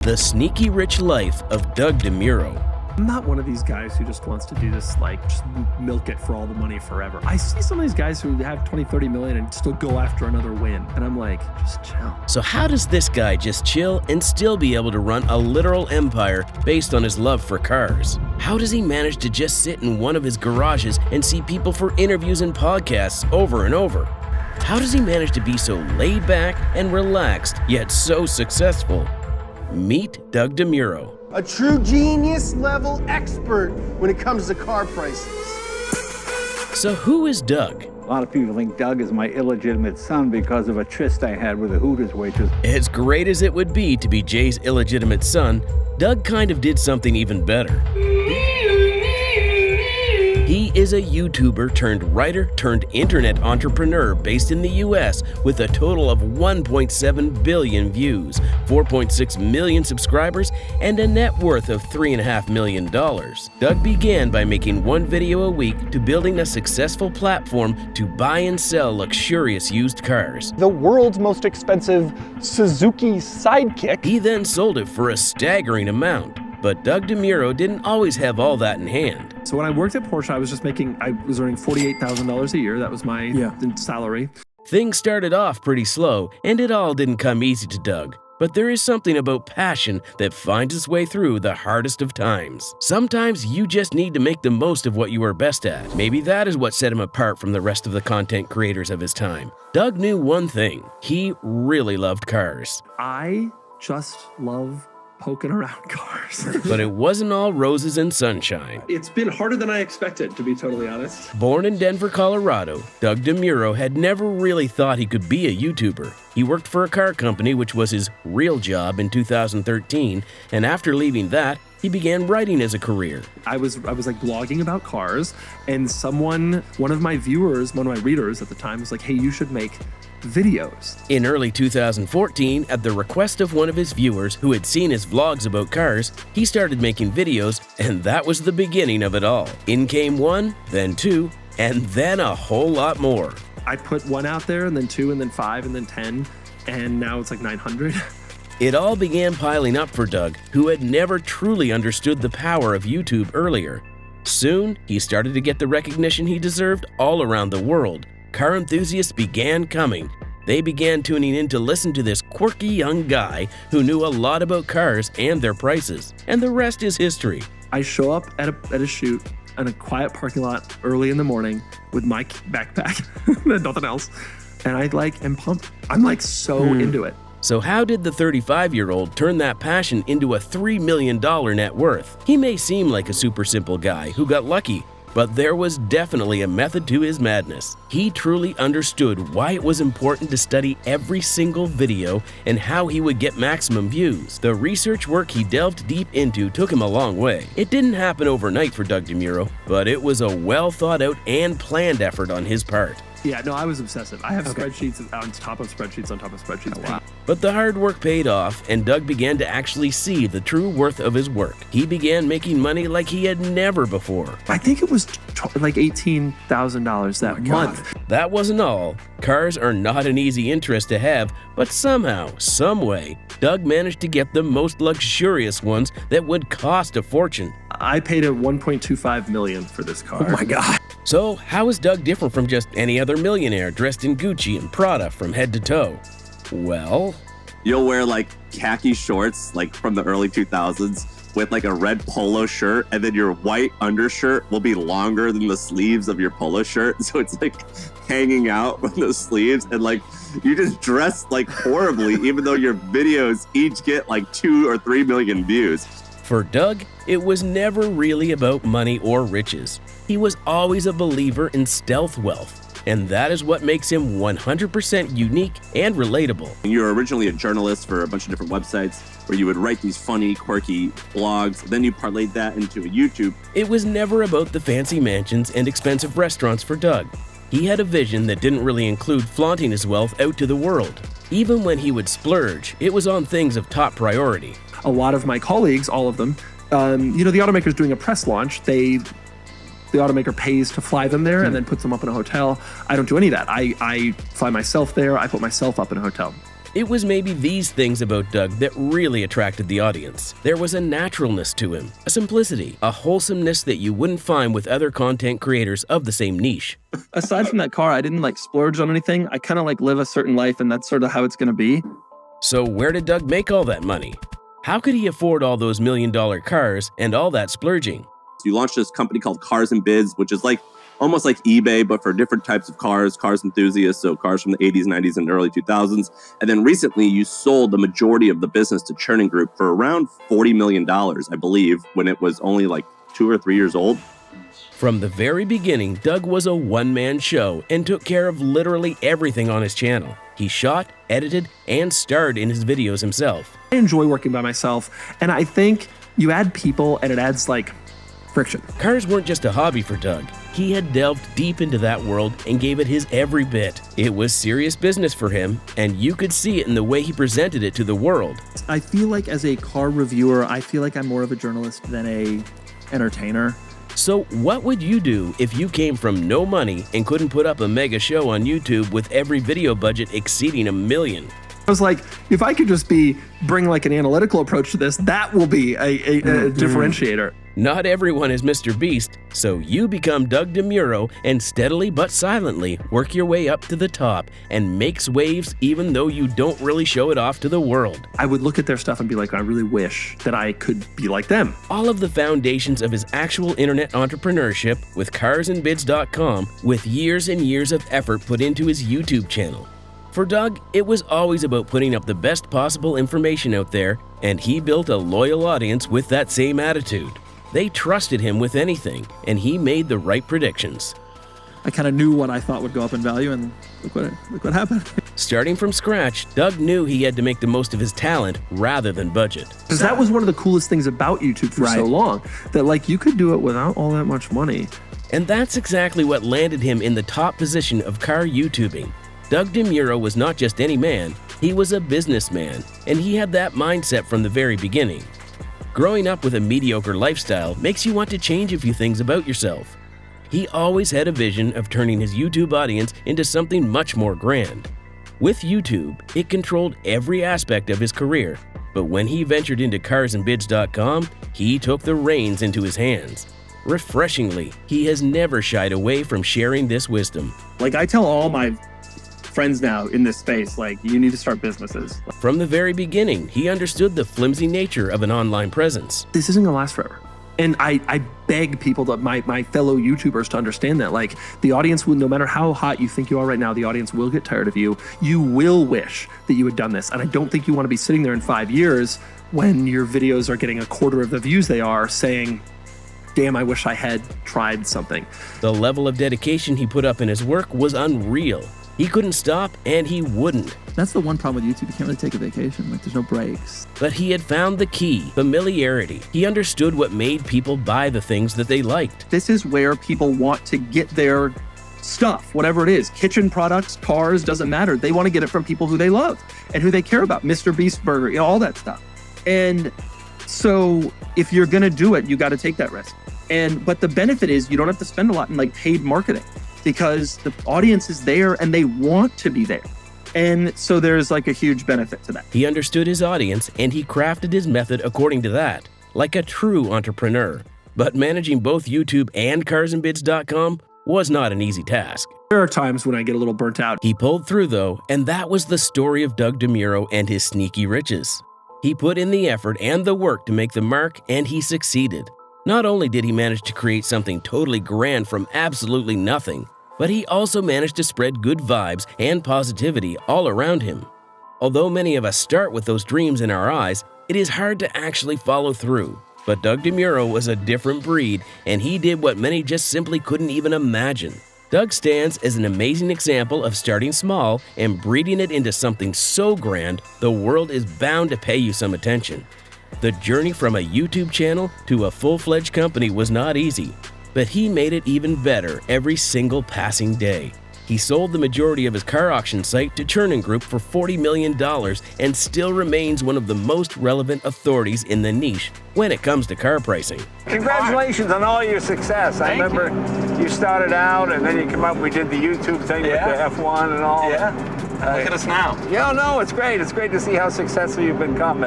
The Sneaky Rich Life of Doug Demuro. I'm not one of these guys who just wants to do this, like, just milk it for all the money forever. I see some of these guys who have 20, 30 million and still go after another win. And I'm like, just chill. So how does this guy just chill and still be able to run a literal empire based on his love for cars? How does he manage to just sit in one of his garages and see people for interviews and podcasts over and over? How does he manage to be so laid back and relaxed, yet so successful? Meet Doug Demuro. A true genius level expert when it comes to car prices. So who is Doug? A lot of people think Doug is my illegitimate son because of a tryst I had with a Hooters waitress. As great as it would be to be Jay's illegitimate son, Doug kind of did something even better. He is a YouTuber turned writer turned internet entrepreneur based in the US with a total of 1.7 billion views, 4.6 million subscribers, and a net worth of $3.5 million. Doug began by making one video a week to building a successful platform to buy and sell luxurious used cars. The world's most expensive Suzuki Sidekick. He then sold it for a staggering amount. But Doug Demuro didn't always have all that in hand. So when I worked at Porsche, I was earning $48,000 a year. That was my salary. Things started off pretty slow, and it all didn't come easy to Doug. But there is something about passion that finds its way through the hardest of times. Sometimes you just need to make the most of what you are best at. Maybe that is what set him apart from the rest of the content creators of his time. Doug knew one thing. He really loved cars. I just love poking around cars. But it wasn't all roses and sunshine. It's been harder than I expected, to be totally honest. Born in Denver, Colorado, Doug Demuro had never really thought he could be a YouTuber. He worked for a car company, which was his real job, in 2013, and after leaving that, he began writing as a career. I was like blogging about cars, and one of my readers at the time was like, hey, you should make videos. In early 2014, at the request of one of his viewers who had seen his vlogs about cars, he started making videos, and that was the beginning of it all. In came one, then two, and then a whole lot more. I put one out there, and then two, and then five, and then 10, and now it's like 900. It all began piling up for Doug, who had never truly understood the power of YouTube earlier. Soon, he started to get the recognition he deserved all around the world. Car enthusiasts began coming. They began tuning in to listen to this quirky young guy who knew a lot about cars and their prices. And the rest is history. I show up at a shoot in a quiet parking lot early in the morning with my backpack and nothing else. And I am pumped. I'm so into it. So how did the 35-year-old turn that passion into a $3 million net worth? He may seem like a super simple guy who got lucky, but there was definitely a method to his madness. He truly understood why it was important to study every single video and how he would get maximum views. The research work he delved deep into took him a long way. It didn't happen overnight for Doug Demuro, but it was a well thought out and planned effort on his part. Yeah, no, I was obsessive. I have spreadsheets on top of spreadsheets on top of spreadsheets. Oh, wow. But the hard work paid off, and Doug began to actually see the true worth of his work. He began making money like he had never before. I think it was like $18,000 that month. That wasn't all. Cars are not an easy interest to have, but somehow, some way, Doug managed to get the most luxurious ones that would cost a fortune. I paid a $1.25 million for this car. Oh my God. So how is Doug different from just any other millionaire dressed in Gucci and Prada from head to toe? Well, you'll wear like khaki shorts like from the early 2000s with like a red polo shirt, and then your white undershirt will be longer than the sleeves of your polo shirt, so it's like hanging out from the sleeves, and like you just dress like horribly even though your videos each get like 2 or 3 million views. For Doug, it was never really about money or riches. He was always a believer in stealth wealth, and that is what makes him 100% unique and relatable. You were originally a journalist for a bunch of different websites where you would write these funny, quirky blogs, then you parlayed that into a YouTube. It was never about the fancy mansions and expensive restaurants for Doug. He had a vision that didn't really include flaunting his wealth out to the world. Even when he would splurge, it was on things of top priority. A lot of my colleagues, all of them, the automaker's doing a press launch. The automaker pays to fly them there and then puts them up in a hotel. I don't do any of that. I fly myself there. I put myself up in a hotel. It was maybe these things about Doug that really attracted the audience. There was a naturalness to him, a simplicity, a wholesomeness that you wouldn't find with other content creators of the same niche. Aside from that car, I didn't like splurge on anything. I kind of like live a certain life, and that's sort of how it's going to be. So where did Doug make all that money? How could he afford all those million-dollar cars and all that splurging? You launched this company called Cars and Bids, which is like almost like eBay, but for different types of cars enthusiasts, so cars from the 80s, 90s, and early 2000s. And then recently you sold the majority of the business to Churning Group for around $40 million, I believe, when it was only like 2 or 3 years old. From the very beginning, Doug was a one-man show and took care of literally everything on his channel. He shot, edited, and starred in his videos himself. I enjoy working by myself, and I think you add people and it adds like friction. Cars weren't just a hobby for Doug. He had delved deep into that world and gave it his every bit. It was serious business for him, and you could see it in the way he presented it to the world. I feel like as a car reviewer, I feel like I'm more of a journalist than a entertainer. So what would you do if you came from no money and couldn't put up a mega show on YouTube with every video budget exceeding $1 million? I was like, if I could just bring like an analytical approach to this, that will be a differentiator. Not everyone is Mr. Beast, so you become Doug Demuro and steadily but silently work your way up to the top and makes waves even though you don't really show it off to the world. I would look at their stuff and be like, I really wish that I could be like them. All of the foundations of his actual internet entrepreneurship with carsandbids.com, with years and years of effort put into his YouTube channel. For Doug, it was always about putting up the best possible information out there, and he built a loyal audience with that same attitude. They trusted him with anything, and he made the right predictions. I kind of knew what I thought would go up in value, and look what happened. Starting from scratch, Doug knew he had to make the most of his talent rather than budget. Because that was one of the coolest things about YouTube for so long, that like you could do it without all that much money. And that's exactly what landed him in the top position of car YouTubing. Doug Demuro was not just any man, he was a businessman, and he had that mindset from the very beginning. Growing up with a mediocre lifestyle makes you want to change a few things about yourself. He always had a vision of turning his YouTube audience into something much more grand. With YouTube, it controlled every aspect of his career, but when he ventured into carsandbids.com, he took the reins into his hands. Refreshingly, he has never shied away from sharing this wisdom. Like I tell all my friends now in this space, like you need to start businesses. From the very beginning, he understood the flimsy nature of an online presence. This isn't gonna last forever. And I beg people, my fellow YouTubers, to understand that. Like the audience will, no matter how hot you think you are right now, the audience will get tired of you. You will wish that you had done this. And I don't think you want to be sitting there in 5 years when your videos are getting a quarter of the views they are saying, damn, I wish I had tried something. The level of dedication he put up in his work was unreal. He couldn't stop, and he wouldn't. That's the one problem with YouTube. You can't really take a vacation. Like, there's no breaks. But he had found the key, familiarity. He understood what made people buy the things that they liked. This is where people want to get their stuff, whatever it is. Kitchen products, cars, doesn't matter. They want to get it from people who they love and who they care about. Mr. Beast Burger, you know, all that stuff. And so if you're going to do it, you got to take that risk. But the benefit is you don't have to spend a lot in like paid marketing, because the audience is there and they want to be there. And so there's like a huge benefit to that. He understood his audience and he crafted his method according to that, like a true entrepreneur. But managing both YouTube and carsandbids.com was not an easy task. There are times when I get a little burnt out. He pulled through though, and that was the story of Doug Demuro and his sneaky riches. He put in the effort and the work to make the mark, and he succeeded. Not only did he manage to create something totally grand from absolutely nothing, but he also managed to spread good vibes and positivity all around him. Although many of us start with those dreams in our eyes, it is hard to actually follow through. But Doug Demuro was a different breed, and he did what many just simply couldn't even imagine. Doug stands as an amazing example of starting small and breeding it into something so grand, the world is bound to pay you some attention. The journey from a YouTube channel to a full-fledged company was not easy, but he made it even better every single passing day. He sold the majority of his car auction site to Churning Group for $40 million and still remains one of the most relevant authorities in the niche when it comes to car pricing. Congratulations on all your success. I remember you started out and then you come up, we did the YouTube thing with the F1 and all. Yeah. Look at us now. Yeah, no, it's great. It's great to see how successful you've become.